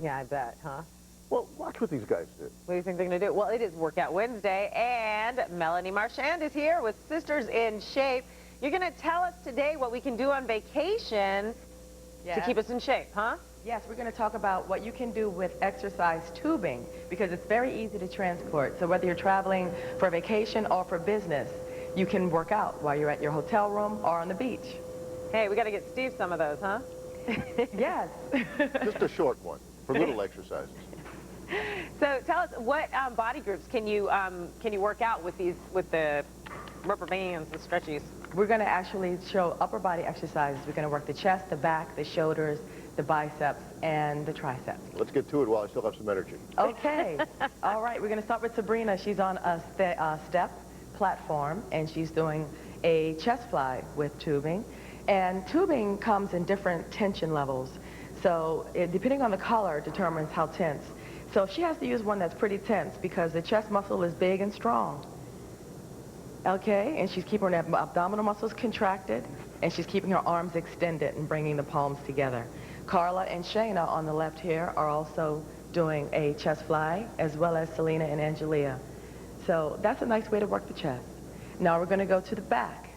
Yeah, I bet, huh? Well, watch what these guys do. What do you think they're going to do? Well, it is Workout Wednesday, and Melanie Marchand is here with Sisters in Shape. You're going to tell us today what we can do on vacation to keep us in shape, huh? Yes, we're going to talk about what you can do with exercise tubing because it's very easy to transport. So whether you're traveling for vacation or for business, you can work out while you're at your hotel room or on the beach. Hey, we got to get Steve some of those, huh? Yes. Just a short one for little exercises. So tell us, what body groups can you work out with the rubber bands, the stretchies? We're going to actually show upper body exercises. We're going to work the chest, the back, the shoulders, the biceps, and the triceps. Let's get to it while I still have some energy. Okay. All right. We're going to start with Sabrina. She's on a step platform, and she's doing a chest fly with tubing. And tubing comes in different tension levels. So depending on the color determines how tense. So she has to use one that's pretty tense because the chest muscle is big and strong. Okay, and she's keeping her abdominal muscles contracted, and she's keeping her arms extended and bringing the palms together. Carla and Shayna on the left here are also doing a chest fly, as well as Selena and Angelia. So that's a nice way to work the chest. Now we're going to go to the back.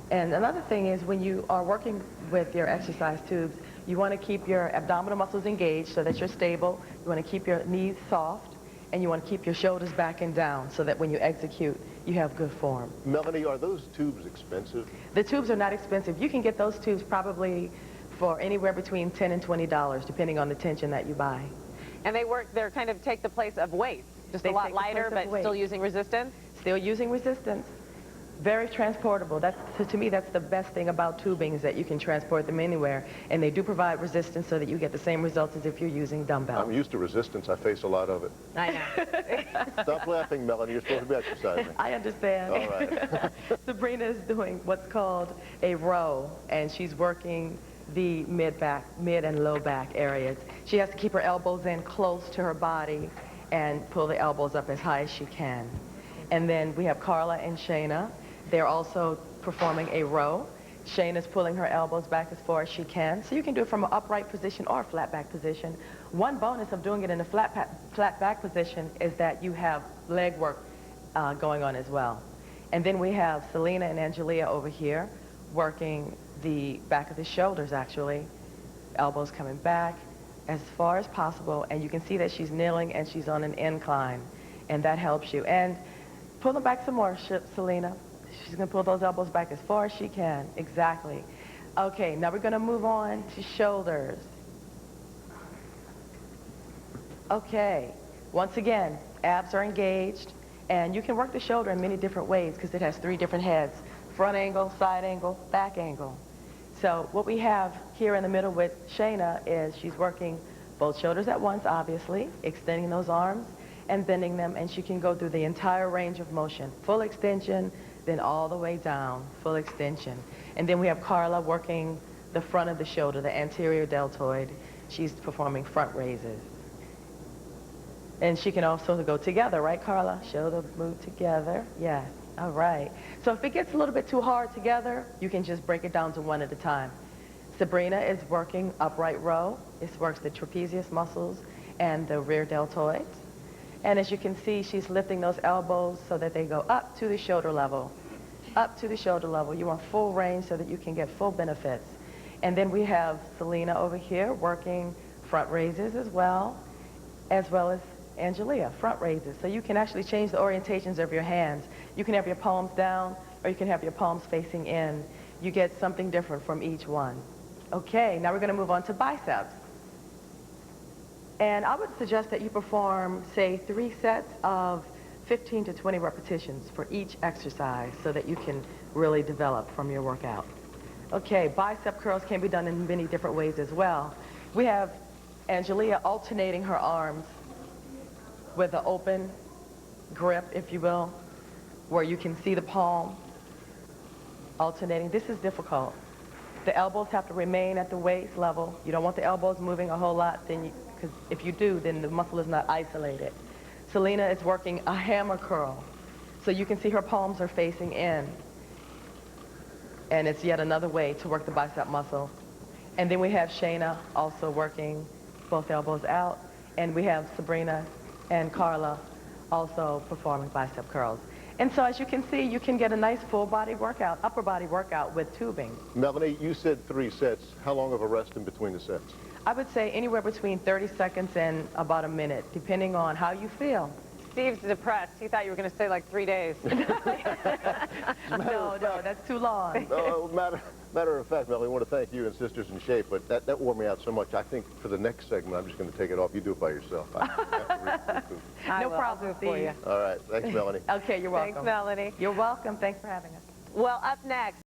And another thing is when you are working with your exercise tubes, you want to keep your abdominal muscles engaged so that you're stable. You want to keep your knees soft, and you want to keep your shoulders back and down so that when you execute, you have good form. Melanie, are those tubes expensive? The tubes are not expensive. You can get those tubes probably for anywhere between $10 and $20, depending on the tension that you buy. And they're kind of take the place of weights, just a lot lighter, but still using resistance? Still using resistance. Very transportable. To me, that's the best thing about tubing is that you can transport them anywhere, and they do provide resistance so that you get the same results as if you're using dumbbells. I'm used to resistance. I face a lot of it. I know. Stop laughing, Melanie. You're supposed to be exercising. I understand. All right. Sabrina is doing what's called a row, and she's working the mid and low back areas. She has to keep her elbows in close to her body and pull the elbows up as high as she can. And then we have Carla and Shayna. They're also performing a row. Shayna's pulling her elbows back as far as she can. So you can do it from an upright position or a flat back position. One bonus of doing it in a flat back position is that you have leg work going on as well. And then we have Selena and Angelia over here working the back of the shoulders, actually. Elbows coming back as far as possible. And you can see that she's kneeling and she's on an incline. And that helps you. And pull them back some more, Selena. She's going to pull those elbows back as far as she can. Exactly. Okay, now we're going to move on to shoulders. Okay, once again, abs are engaged, and you can work the shoulder in many different ways because it has 3 different heads: front angle, side angle, back angle. So what we have here in the middle with Shayna is she's working both shoulders at once, obviously, extending those arms and bending them, and she can go through the entire range of motion. Full extension, then all the way down, full extension. And then we have Carla working the front of the shoulder, the anterior deltoid. She's performing front raises. And she can also go together, right, Carla? Shoulder move together. Yes. All right. So if it gets a little bit too hard together, you can just break it down to one at a time. Sabrina is working upright row. This works the trapezius muscles and the rear deltoids. And as you can see, she's lifting those elbows so that they go up to the shoulder level. Up to the shoulder level. You want full range so that you can get full benefits. And then we have Selena over here working front raises as well as Angelia, front raises. So you can actually change the orientations of your hands. You can have your palms down, or you can have your palms facing in. You get something different from each one. Okay, now we're going to move on to biceps. And I would suggest that you perform, say, 3 sets of 15 to 20 repetitions for each exercise so that you can really develop from your workout. Okay, bicep curls can be done in many different ways as well. We have Angelia alternating her arms with an open grip, if you will, where you can see the palm alternating. This is difficult. The elbows have to remain at the waist level. You don't want the elbows moving a whole lot, because if you do, then the muscle is not isolated. Selena is working a hammer curl. So you can see her palms are facing in. And it's yet another way to work the bicep muscle. And then we have Shayna also working both elbows out. And we have Sabrina and Carla also performing bicep curls. And so as you can see, you can get a nice full body workout, upper body workout with tubing. Melanie, you said 3 sets. How long of a rest in between the sets? I would say anywhere between 30 seconds and about a minute, depending on how you feel. Steve's depressed. He thought you were going to say like 3 days. No, that's too long. No, matter of fact, Melanie, I want to thank you and Sisters in Shape, but that wore me out so much. I think for the next segment, I'm just going to take it off. You do it by yourself. No problem, for you. Steve. All right. Thanks, Melanie. Okay, you're welcome. Thanks, Melanie. You're welcome. Thanks for having us. Well, up next,